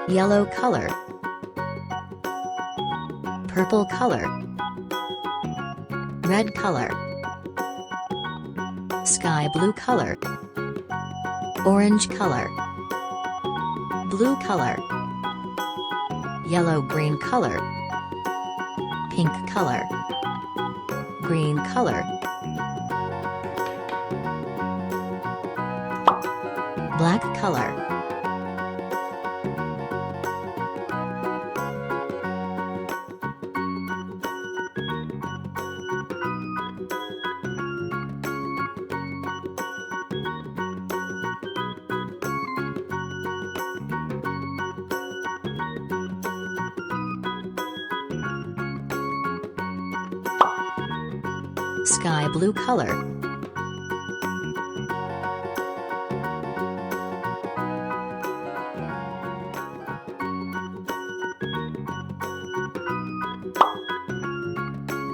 Yellow color. Purple color. Red color. Sky blue color. Orange color. Blue color. Yellow green color. Pink color. Green color. Black color. Sky blue color.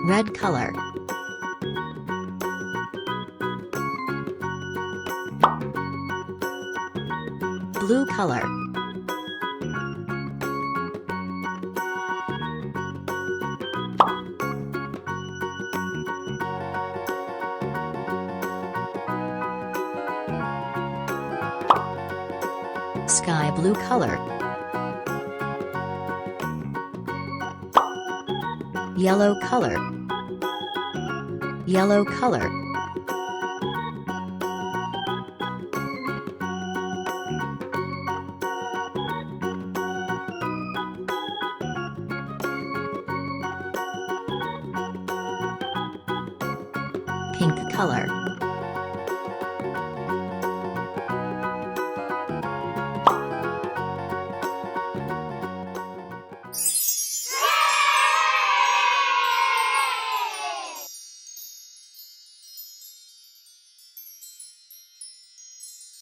Red color. Blue color. Sky blue color. Yellow color. Yellow color. Pink color.